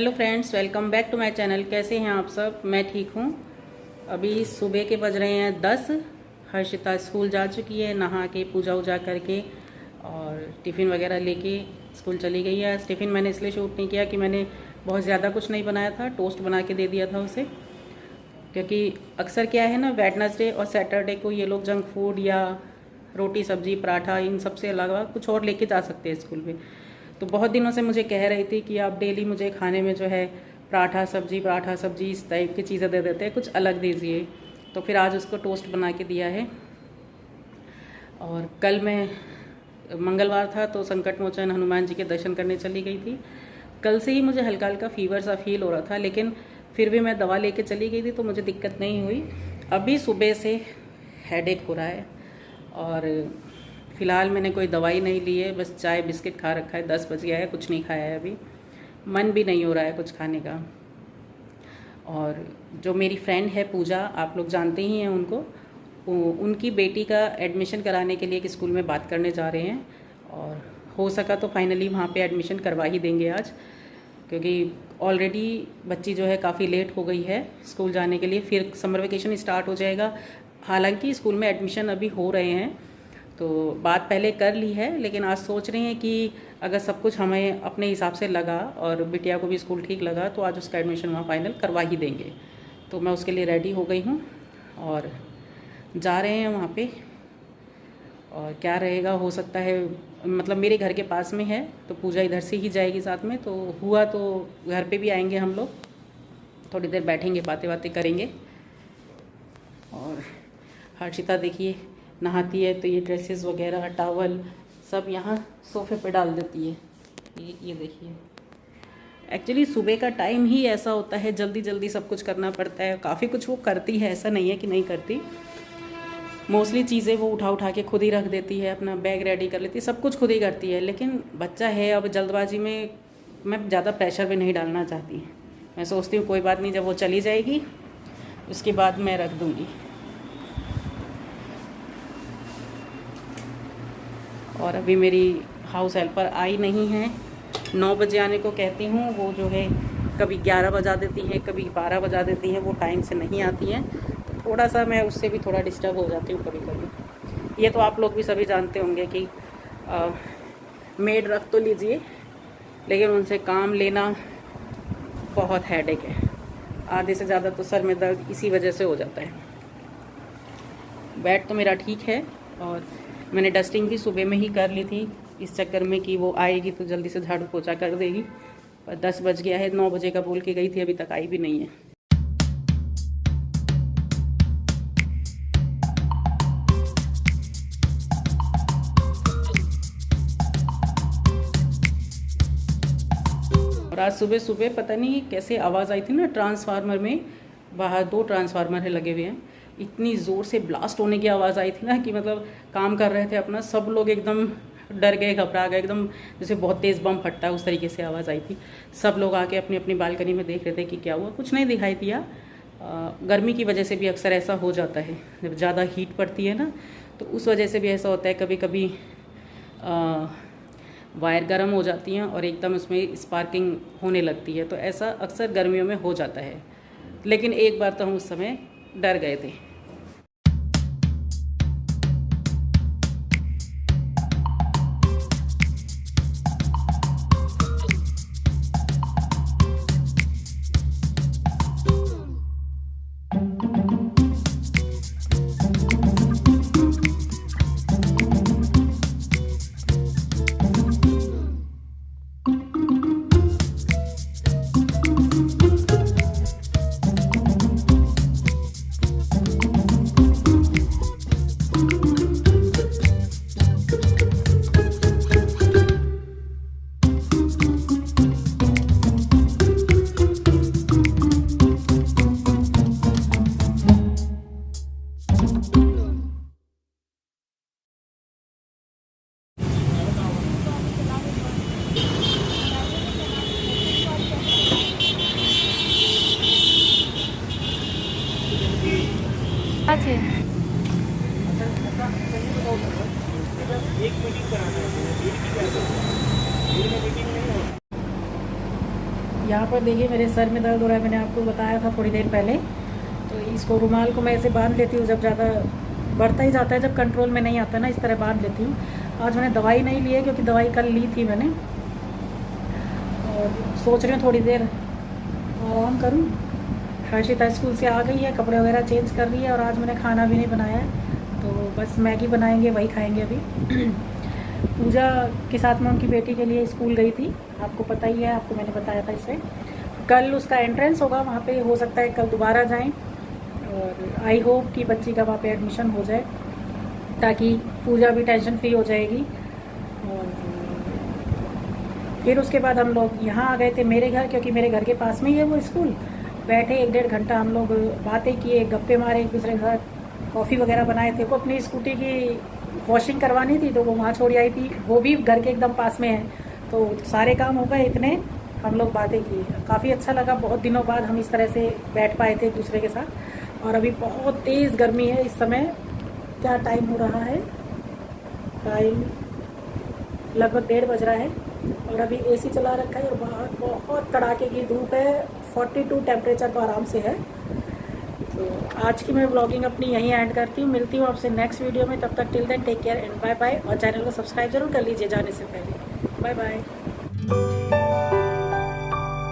Hello friends, welcome back to my channel. कैसे हैं आप सब? मैं ठीक हूँ। अभी सुबह के बज रहे हैं 10। हर्षिता स्कूल जा चुकी है, नहा के पूजा वूजा करके और टिफ़िन वगैरह लेके स्कूल चली गई है। आज टिफ़िन मैंने इसलिए शूट नहीं किया कि मैंने बहुत ज़्यादा कुछ नहीं बनाया था, टोस्ट बना के दे दिया था उसे। क्योंकि अक्सर क्या है ना, वेडनेसडे और सैटरडे को ये लोग जंक फूड या रोटी सब्जी पराठा इन सब से अलावा कुछ और लेके जा सकते हैं स्कूल में। तो बहुत दिनों से मुझे कह रही थी कि आप डेली मुझे खाने में जो है पराठा सब्जी इस टाइप की चीज़ें दे देते हैं, कुछ अलग दीजिए। तो फिर आज उसको टोस्ट बना के दिया है। और कल मैं मंगलवार था तो संकट मोचन हनुमान जी के दर्शन करने चली गई थी। कल से ही मुझे हल्का हल्का फीवर सा फील हो रहा था, लेकिन फिर भी मैं दवा लेके चली गई थी तो मुझे दिक्कत नहीं हुई। अभी सुबह से हेडेक हो रहा है और फ़िलहाल मैंने कोई दवाई नहीं ली है, बस चाय बिस्किट खा रखा है। 10 बज गया है, कुछ नहीं खाया है अभी, मन भी नहीं हो रहा है कुछ खाने का। और जो मेरी फ्रेंड है पूजा, आप लोग जानते ही हैं उनको, उनकी बेटी का एडमिशन कराने के लिए एक स्कूल में बात करने जा रहे हैं और हो सका तो फाइनली वहाँ पे एडमिशन करवा ही देंगे आज, क्योंकि ऑलरेडी बच्ची जो है काफ़ी लेट हो गई है स्कूल जाने के लिए। फिर समर वेकेशन स्टार्ट हो जाएगा। हालांकि स्कूल में एडमिशन अभी हो रहे हैं, तो बात पहले कर ली है, लेकिन आज सोच रहे हैं कि अगर सब कुछ हमें अपने हिसाब से लगा और बिटिया को भी स्कूल ठीक लगा तो आज उसका एडमिशन वहाँ फाइनल करवा ही देंगे। तो मैं उसके लिए रेडी हो गई हूँ और जा रहे हैं वहाँ पे। और क्या रहेगा, हो सकता है मतलब मेरे घर के पास में है तो पूजा इधर से ही जाएगी साथ में, तो हुआ तो घर पे भी आएंगे हम लोग, थोड़ी देर बैठेंगे, बातें बातें करेंगे। और हर्षिता देखिए नहाती है तो ये ड्रेसेस वगैरह टॉवल सब यहाँ सोफ़े पे डाल देती है। ये देखिए, एक्चुअली सुबह का टाइम ही ऐसा होता है, जल्दी जल्दी सब कुछ करना पड़ता है। काफ़ी कुछ वो करती है, ऐसा नहीं है कि नहीं करती। मोस्टली चीज़ें वो उठा के खुद ही रख देती है, अपना बैग रेडी कर लेती है, सब कुछ खुद ही करती है। लेकिन बच्चा है, अब जल्दबाजी में मैं ज़्यादा प्रेशर भी नहीं डालना चाहती। मैं सोचती हूँ कोई बात नहीं, जब वो चली जाएगी उसके बाद मैं रख दूँगी। और अभी मेरी हाउस हेल्पर आई नहीं है। 9 बजे आने को कहती हूँ, वो जो है कभी 11 बजा देती है, कभी 12 बजा देती है, वो टाइम से नहीं आती हैं। तो थोड़ा सा मैं उससे भी थोड़ा डिस्टर्ब हो जाती हूँ कभी कभी। ये तो आप लोग भी सभी जानते होंगे कि मेड रख तो लीजिए, लेकिन उनसे काम लेना बहुत हेडेक है। आधे से ज़्यादा तो सर में दर्द इसी वजह से हो जाता है। बैड तो मेरा ठीक है और मैंने डस्टिंग भी सुबह में ही कर ली थी, इस चक्कर में कि वो आएगी तो जल्दी से झाड़ू पोछा कर देगी। और 10 बज गया है, 9 बजे का बोल के गई थी, अभी तक आई भी नहीं है। और आज सुबह सुबह पता नहीं कैसे आवाज़ आई थी ना ट्रांसफार्मर में, बाहर 2 ट्रांसफार्मर है लगे हुए हैं, इतनी ज़ोर से ब्लास्ट होने की आवाज़ आई थी ना कि मतलब काम कर रहे थे अपना, सब लोग एकदम डर गए, घबरा गए, एकदम जैसे बहुत तेज़ बम फटता है उस तरीके से आवाज़ आई थी। सब लोग आके अपनी अपनी बालकनी में देख रहे थे कि क्या हुआ। कुछ नहीं दिखाई दिया। गर्मी की वजह से भी अक्सर ऐसा हो जाता है, जब ज़्यादा हीट पड़ती है ना तो उस वजह से भी ऐसा होता है। कभी कभी वायर गर्म हो जाती हैं और एकदम उसमें स्पार्किंग होने लगती है, तो ऐसा अक्सर गर्मियों में हो जाता है। लेकिन एक बार तो हम उस समय डर गए थे। আছে यहाँ पर देखिए मेरे सर में दर्द हो रहा है, मैंने आपको बताया था थोड़ी देर पहले। तो इसको रुमाल को मैं ऐसे बांध लेती हूँ, जब ज़्यादा बढ़ता ही जाता है, जब कंट्रोल में नहीं आता ना, इस तरह बांध लेती हूँ। आज मैंने दवाई नहीं ली है क्योंकि दवाई कल ली थी मैंने, और सोच रही हूँ थोड़ी देर आराम करूँ। हर्षिता स्कूल से आ गई है, कपड़े वगैरह चेंज कर रही है, और आज मैंने खाना भी नहीं बनाया है, तो बस मैगी बनाएंगे, वही खाएंगे अभी। पूजा के साथ में उनकी बेटी के लिए स्कूल गई थी, आपको पता ही है, आपको मैंने बताया था इसमें। कल उसका एंट्रेंस होगा वहाँ पे, हो सकता है कल दोबारा जाएं, और आई होप कि बच्ची का वहाँ पे एडमिशन हो जाए, ताकि पूजा भी टेंशन फ्री हो जाएगी। और फिर उसके बाद हम लोग यहाँ आ गए थे मेरे घर, क्योंकि मेरे घर के पास में ही है वो स्कूल। बैठे 1-1.5 घंटा हम लोग बातें किए, गप्पे मारे एक दूसरे के साथ, कॉफ़ी वगैरह बनाए थे। को अपनी स्कूटी की वॉशिंग करवानी थी, तो वो वहाँ छोड़ आई थी, वो भी घर के एकदम पास में है। तो सारे काम हो गए, इतने हम लोग बातें की, काफ़ी अच्छा लगा। बहुत दिनों बाद हम इस तरह से बैठ पाए थे एक दूसरे के साथ। और अभी बहुत तेज़ गर्मी है इस समय। क्या टाइम हो रहा है? टाइम लगभग 1:30 बज रहा है, और अभी एसी चला रखा है, और बाहर बहुत कड़ाके की धूप है, 42 टेम्परेचर तो आराम से है। तो आज की मैं व्लॉगिंग अपनी यहीं एंड करती हूँ। मिलती हूँ आपसे नेक्स्ट वीडियो में, तब तक till then take care and bye bye. और चैनल को सब्सक्राइब जरूर कर लीजिए जाने से पहले। Bye bye.